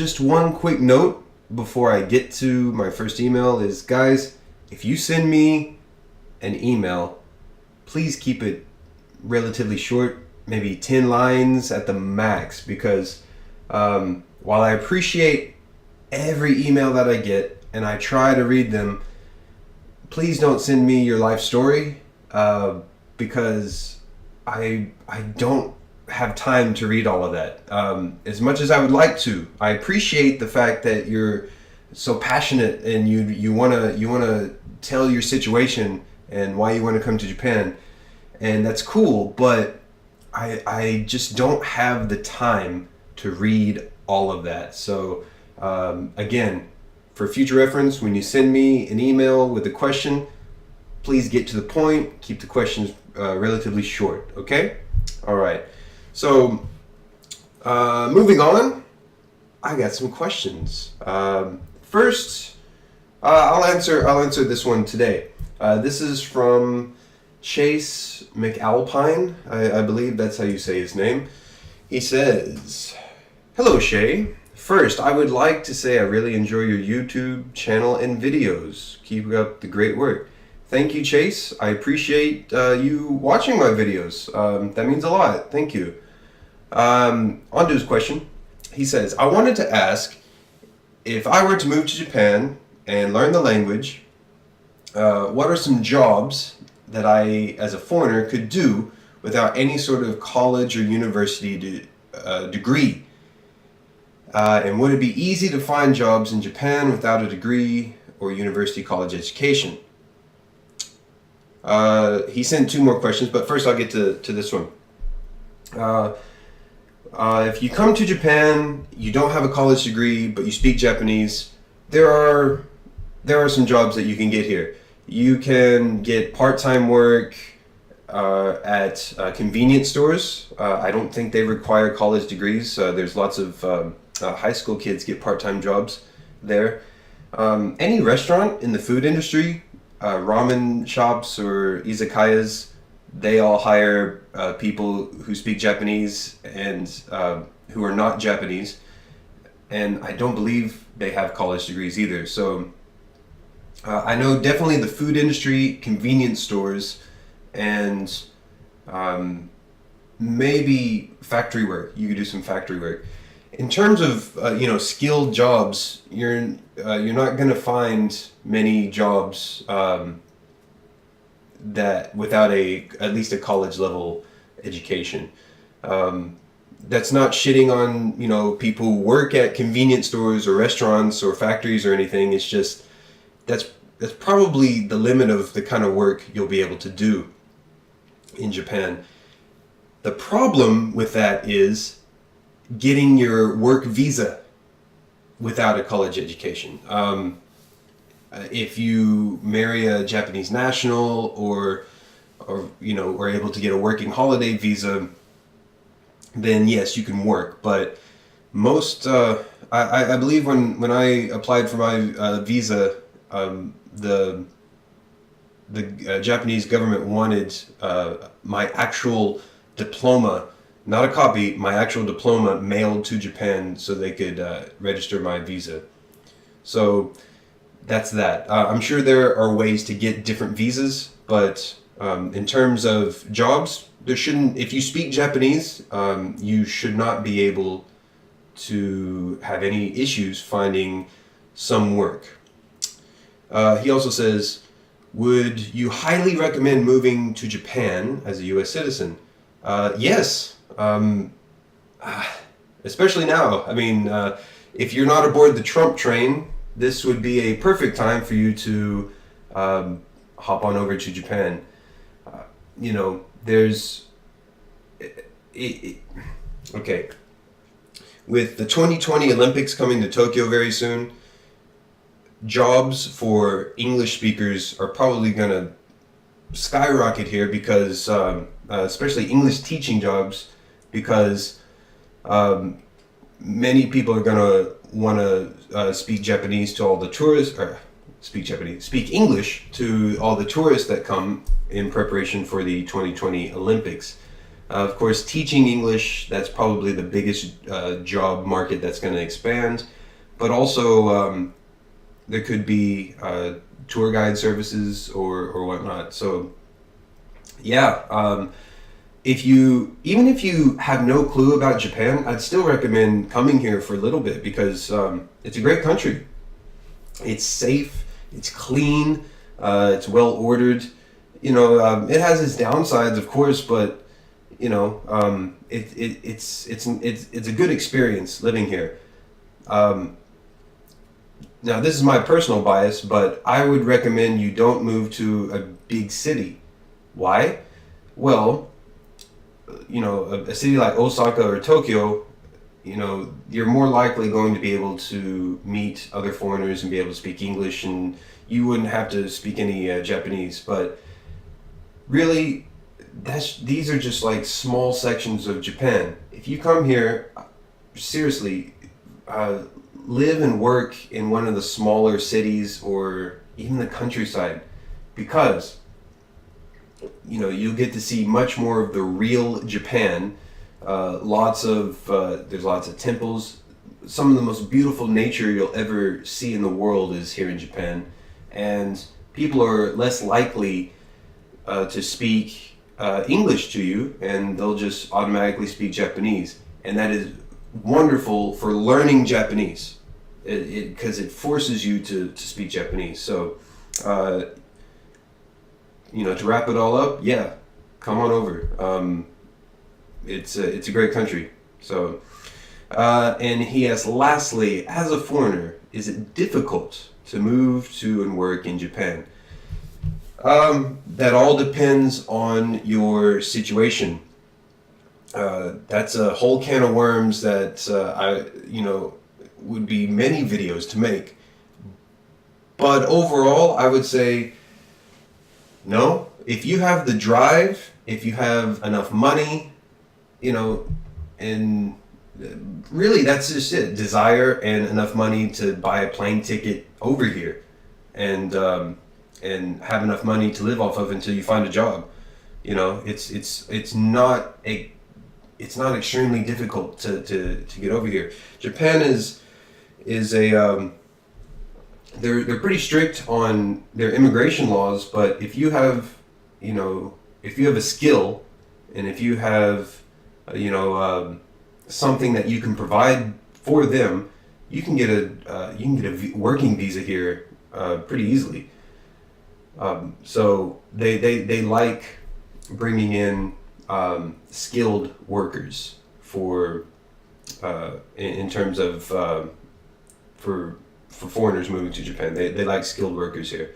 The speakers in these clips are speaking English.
just one quick note before I get to my first email is, guys, if you send me an email, please keep it relatively short, maybe 10 lines at the max, because while I appreciate every email that I get and I try to read them, please don't send me your life story, because I don't have time to read all of that. As much as I would like to, I appreciate the fact that you're so passionate and you wanna tell your situation and why you want to come to Japan, and that's cool. But I just don't have the time to read all of that. So again, for future reference, when you send me an email with a question, please get to the point. Keep the questions relatively short. Okay. All right. So, moving on, I got some questions. First, I'll answer this one today. This is from Chase McAlpine. I believe that's how you say his name. He says, "Hello, Shea. First, I would like to say I really enjoy your YouTube channel and videos. Keep up the great work." Thank you, Chase. I appreciate you watching my videos. That means a lot. Thank you. On to his question. He says, "I wanted to ask, if I were to move to Japan and learn the language, what are some jobs that I, as a foreigner, could do without any sort of college or university degree? And would it be easy to find jobs in Japan without a degree or university college education?" He sent two more questions, but first I'll get to this one. If you come to Japan, you don't have a college degree, but you speak Japanese, there are some jobs that you can get here. You can get part-time work at convenience stores. I don't think they require college degrees. There's lots of high school kids get part-time jobs there. Any restaurant in the food industry, ramen shops or izakayas, they all hire people who speak Japanese and who are not Japanese, and I don't believe they have college degrees either. So I know definitely the food industry, convenience stores, and maybe factory work. You could do some factory work. In terms of skilled jobs, you're not going to find many jobs that without at least a college level education. That's not shitting on people who work at convenience stores or restaurants or factories or anything. It's just that's probably the limit of the kind of work you'll be able to do in Japan. The problem with that is getting your work visa without a college education. If you marry a Japanese national or are able to get a working holiday visa, then yes, you can work. But most, I believe when I applied for my visa, the Japanese government wanted my actual diploma, not a copy, my actual diploma mailed to Japan so they could register my visa. So that's that. I'm sure there are ways to get different visas, but in terms of jobs, if you speak Japanese, you should not be able to have any issues finding some work. He also says, would you highly recommend moving to Japan as a U.S. citizen? Yes. Especially now. I mean, if you're not aboard the Trump train, this would be a perfect time for you to hop on over to Japan. There's... okay. With the 2020 Olympics coming to Tokyo very soon, jobs for English speakers are probably going to skyrocket here because, especially English teaching jobs, because many people are going to want to speak Japanese to all the tourists, or speak English to all the tourists that come in preparation for the 2020 Olympics. Of course, teaching English, that's probably the biggest job market that's going to expand. But also, there could be tour guide services or whatnot. So, yeah, even if you have no clue about Japan, I'd still recommend coming here for a little bit because it's a great country. It's safe, it's clean, it's well ordered. It has its downsides, of course, but it's a good experience living here. Now, this is my personal bias, but I would recommend you don't move to a big city. Why? Well, a city like Osaka or Tokyo, you're more likely going to be able to meet other foreigners and be able to speak English, and you wouldn't have to speak any Japanese. But really, these are just like small sections of Japan. If you come here, seriously, live and work in one of the smaller cities or even the countryside, because you'll get to see much more of the real Japan. There's lots of temples. Some of the most beautiful nature you'll ever see in the world is here in Japan, and people are less likely to speak English to you, and they'll just automatically speak Japanese, and that is wonderful for learning Japanese, because it forces you to speak Japanese. So, to wrap it all up, yeah, come on over. It's a great country. So, and he asks, lastly, as a foreigner, is it difficult to move to and work in Japan? That all depends on your situation. That's a whole can of worms that would be many videos to make. But overall, I would say no. If you have the drive, if you have enough money, and really that's just it. Desire and enough money to buy a plane ticket over here, and have enough money to live off of until you find a job. It's not extremely difficult to get over here. Japan is a they're pretty strict on their immigration laws, but if you have a skill, and if you have something that you can provide for them, you can get a working visa here pretty easily. So they like bringing in skilled workers for in terms of for foreigners moving to Japan. They like skilled workers here,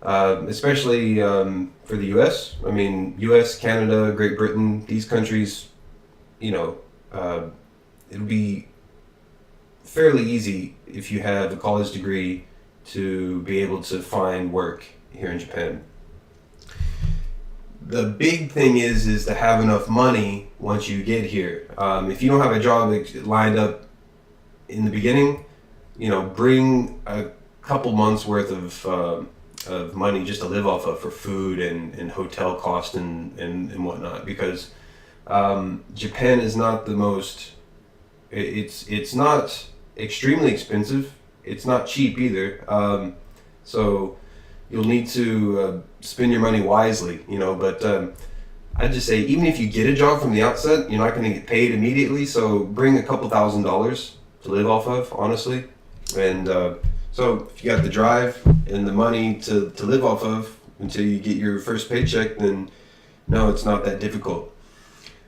especially for the U.S. I mean, U.S., Canada, Great Britain, these countries, it'll be fairly easy if you have a college degree to be able to find work here in Japan. The big thing is to have enough money once you get here. If you don't have a job lined up in the beginning, bring a couple months worth of money just to live off of for food and hotel cost and whatnot, because Japan is not the most. It's not extremely expensive. It's not cheap either. So you'll need to spend your money wisely, But I'd just say, even if you get a job from the outset, you're not going to get paid immediately. So bring a couple $1,000s to live off of, honestly. And so if you got the drive and the money to live off of until you get your first paycheck, then no, it's not that difficult.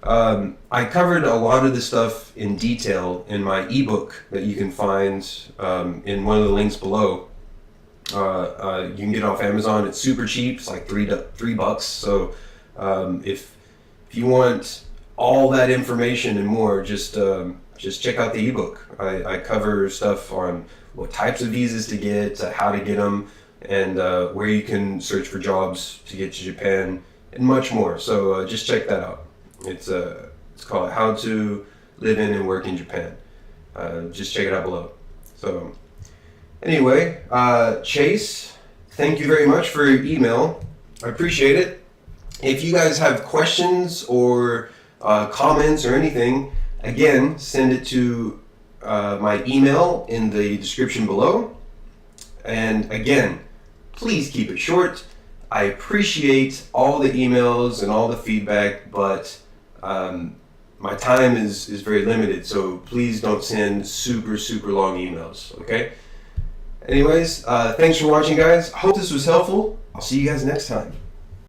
I covered a lot of this stuff in detail in my ebook that you can find in one of the links below. You can get it off Amazon. It's super cheap. It's like $3. So if you want all that information and more, just check out the ebook. I cover stuff on what types of visas to get, how to get them, and where you can search for jobs to get to Japan, and much more. So just check that out. It's called How to Live in and Work in Japan. Just check it out below. So anyway, Chase, thank you very much for your email. I appreciate it. If you guys have questions or comments or anything, again, send it to my email in the description below. And again, please keep it short. I appreciate all the emails and all the feedback, but my time is very limited, so please don't send super long emails, okay? Anyways, thanks for watching, guys. Hope this was helpful. I'll see you guys next time.